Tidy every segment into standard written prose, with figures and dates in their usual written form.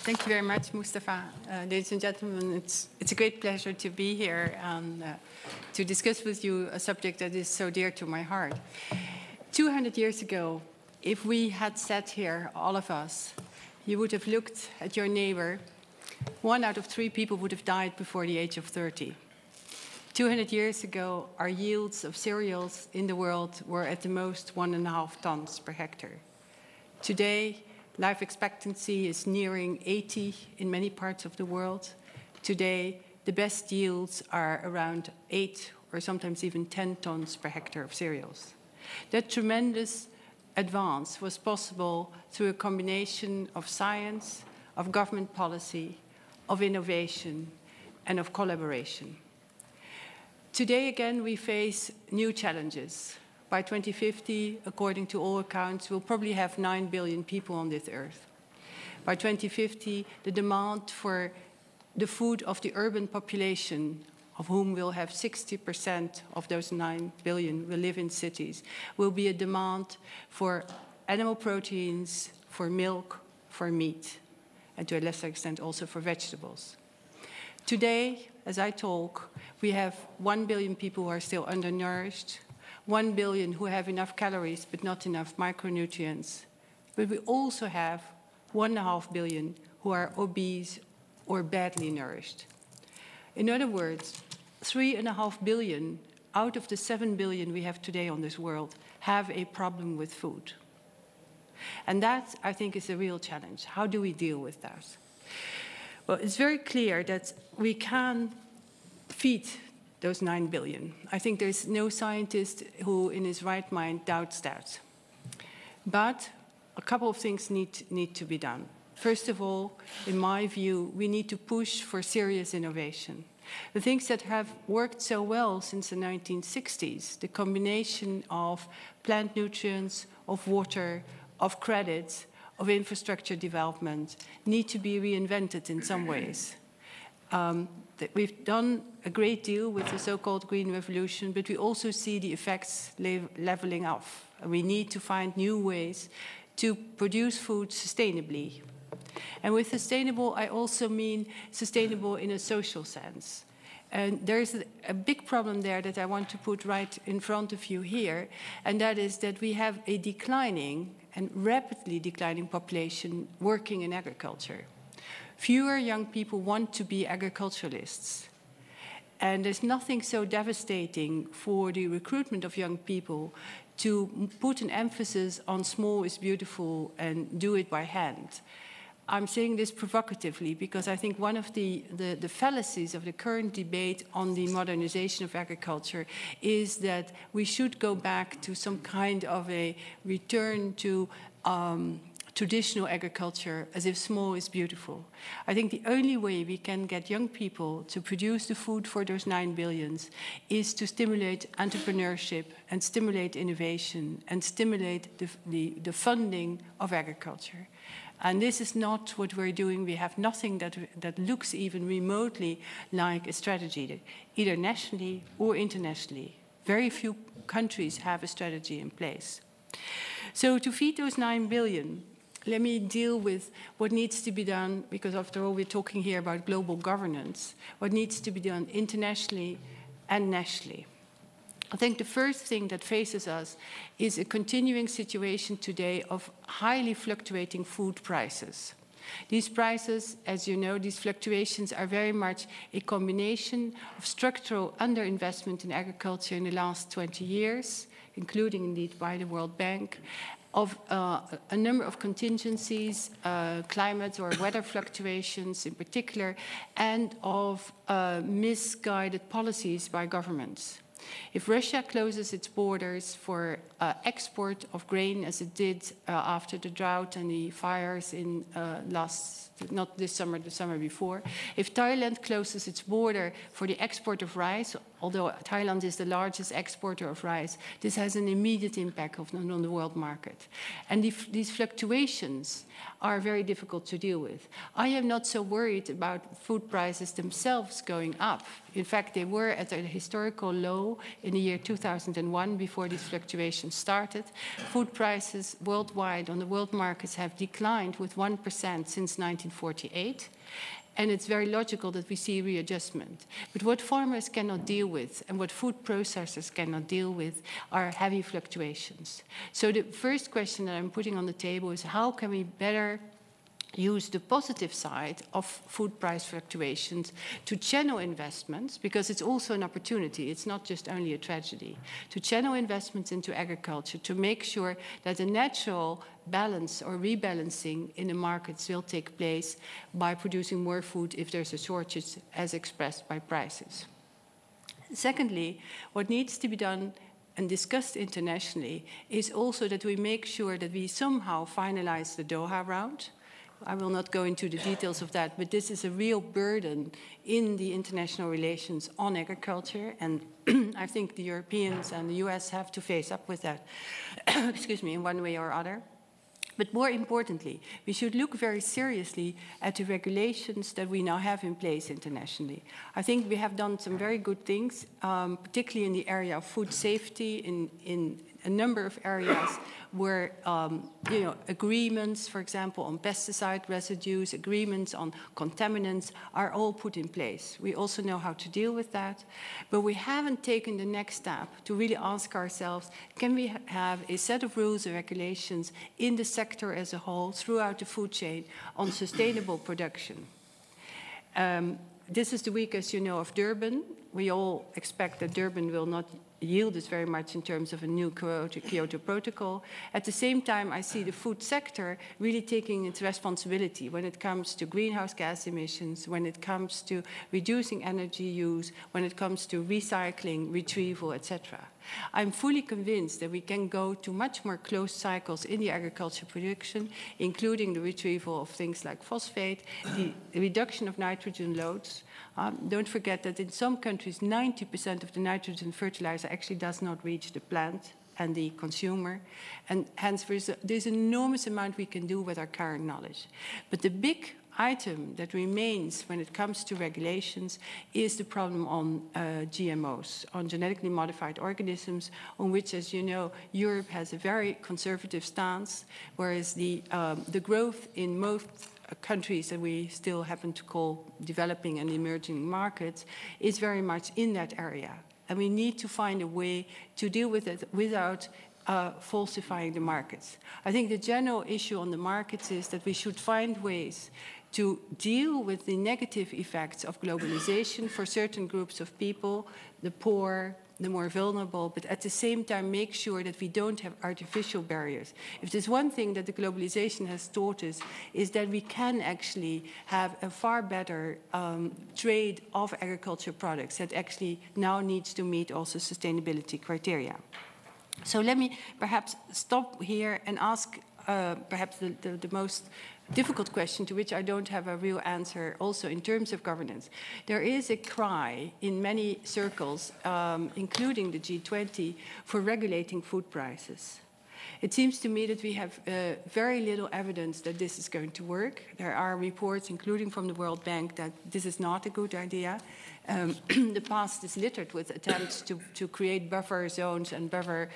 Thank you very much, Mustafa. Ladies and gentlemen, it's a great pleasure to be here and to discuss with you a subject that is so dear to my heart. 200 years ago, if we had sat here, all of us, you would have looked at your neighbor. 1 out of 3 people would have died before the age of 30. 200 years ago, our yields of cereals in the world were at the most 1.5 tons per hectare. Today, life expectancy is nearing 80 in many parts of the world. Today, the best yields are around 8 or sometimes even 10 tons per hectare of cereals. That tremendous advance was possible through a combination of science, of government policy, of innovation, and of collaboration. Today, again, we face new challenges. By 2050, according to all accounts, we'll probably have 9 billion people on this earth. By 2050, the demand for the food of the urban population, of whom we'll have 60% of those 9 billion will live in cities, will be a demand for animal proteins, for milk, for meat, and to a lesser extent also for vegetables. Today, as I talk, we have 1 billion people who are still undernourished, 1 billion who have enough calories but not enough micronutrients. But we also have 1.5 billion who are obese or badly nourished. In other words, 3.5 billion out of the 7 billion we have today on this world have a problem with food. And that, I think, is a real challenge. How do we deal with that? Well, it's very clear that we can feed those 9 billion. I think there's no scientist who in his right mind doubts that. But a couple of things need to be done. First of all, in my view, we need to push for serious innovation. The things that have worked so well since the 1960s, the combination of plant nutrients, of water, of credit, of infrastructure development, need to be reinvented in some ways. We've done a great deal with the so-called Green Revolution, but we also see the effects leveling off. We need to find new ways to produce food sustainably. And with sustainable, I also mean sustainable in a social sense. And there's a big problem there that I want to put right in front of you here, and that is that we have a declining and rapidly declining population working in agriculture. Fewer young people want to be agriculturalists. And there's nothing so devastating for the recruitment of young people to put an emphasis on small is beautiful and do it by hand. I'm saying this provocatively because I think one of the fallacies of the current debate on the modernization of agriculture is that we should go back to some kind of a return to traditional agriculture, as if small is beautiful. I think the only way we can get young people to produce the food for those 9 billions is to stimulate entrepreneurship and stimulate innovation and stimulate the funding of agriculture. And this is not what we're doing. We have nothing that looks even remotely like a strategy, either nationally or internationally. Very few countries have a strategy in place. So to feed those 9 billion, let me deal with what needs to be done, because after all, we're talking here about global governance, what needs to be done internationally and nationally. I think the first thing that faces us is a continuing situation today of highly fluctuating food prices. These prices, as you know, these fluctuations are very much a combination of structural underinvestment in agriculture in the last 20 years, including indeed by the World Bank, of a number of contingencies, climate or weather fluctuations in particular, and of misguided policies by governments. If Russia closes its borders for export of grain, as it did after the drought and the fires in not this summer, the summer before, if Thailand closes its border for the export of rice, although Thailand is the largest exporter of rice, this has an immediate impact on the world market. And these fluctuations are very difficult to deal with. I am not so worried about food prices themselves going up. In fact, they were at a historical low in the year 2001 before these fluctuations started. Food prices worldwide on the world markets have declined with 1% since 1948. And it's very logical that we see readjustment. But what farmers cannot deal with and what food processors cannot deal with are heavy fluctuations. So the first question that I'm putting on the table is how can we better use the positive side of food price fluctuations to channel investments, because it's also an opportunity, it's not just only a tragedy, to channel investments into agriculture to make sure that a natural balance or rebalancing in the markets will take place by producing more food if there's a shortage as expressed by prices. Secondly, what needs to be done and discussed internationally is also that we make sure that we somehow finalize the Doha round. I will not go into the details of that, but this is a real burden in the international relations on agriculture, and I think the Europeans and the US have to face up with that, excuse me, in one way or other. But more importantly, we should look very seriously at the regulations that we now have in place internationally. I think we have done some very good things, particularly in the area of food safety, in a number of areas where agreements, for example, on pesticide residues, agreements on contaminants are all put in place. We also know how to deal with that, but we haven't taken the next step to really ask ourselves, can we have a set of rules and regulations in the sector as a whole throughout the food chain on sustainable production? This is the week, as you know, of Durban. We all expect that Durban will not yield us very much in terms of a new Kyoto Protocol. At the same time, I see the food sector really taking its responsibility when it comes to greenhouse gas emissions, when it comes to reducing energy use, when it comes to recycling, retrieval, etc. I'm fully convinced that we can go to much more closed cycles in the agriculture production, including the retrieval of things like phosphate, the reduction of nitrogen loads. Don't forget that in some countries, 90% of the nitrogen fertilizer actually does not reach the plant and the consumer. And hence, there's an enormous amount we can do with our current knowledge. But the big item that remains when it comes to regulations is the problem on GMOs, on genetically modified organisms, on which, as you know, Europe has a very conservative stance, whereas the growth in most countries that we still happen to call developing and emerging markets is very much in that area. And we need to find a way to deal with it without falsifying the markets. I think the general issue on the markets is that we should find ways to deal with the negative effects of globalization for certain groups of people, the poor, the more vulnerable, but at the same time make sure that we don't have artificial barriers. If there's one thing that the globalization has taught us, is that we can actually have a far better trade of agriculture products that actually now needs to meet also sustainability criteria. So let me perhaps stop here and ask perhaps the most difficult question to which I don't have a real answer also in terms of governance. There is a cry in many circles, including the G20, for regulating food prices. It seems to me that we have very little evidence that this is going to work. There are reports, including from the World Bank, that this is not a good idea. The past is littered with attempts to create buffer zones and buffer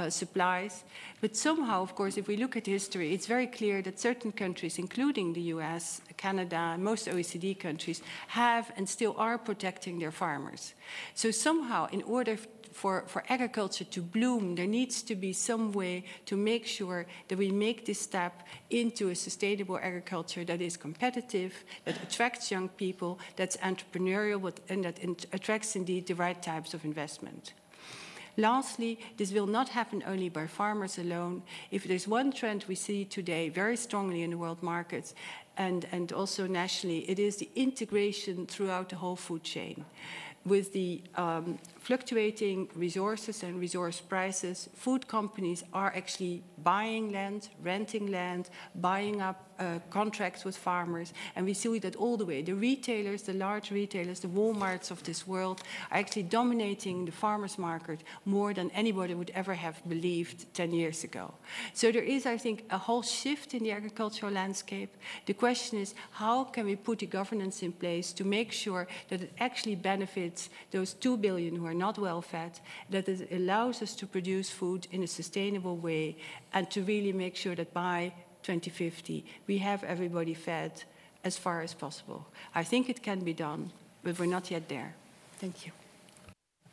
supplies. But somehow, of course, if we look at history, it's very clear that certain countries, including the US, Canada, and most OECD countries, have and still are protecting their farmers. So somehow, in order for agriculture to bloom, there needs to be some way to make sure that we make this step into a sustainable agriculture that is competitive, that attracts young people, that's entrepreneurial, and that attracts indeed the right types of investment. Lastly, this will not happen only by farmers alone. If there's one trend we see today very strongly in the world markets and also nationally, it is the integration throughout the whole food chain. With the fluctuating resources and resource prices, food companies are actually buying land, renting land, buying up contracts with farmers, and we see that all the way. The retailers, the large retailers, the Walmarts of this world are actually dominating the farmers market more than anybody would ever have believed 10 years ago. So there is, I think, a whole shift in the agricultural landscape. The question is, how can we put the governance in place to make sure that it actually benefits those 2 billion who are not well fed, that it allows us to produce food in a sustainable way, and to really make sure that by 2050 we have everybody fed as far as possible. I think it can be done, but we're not yet there. Thank you.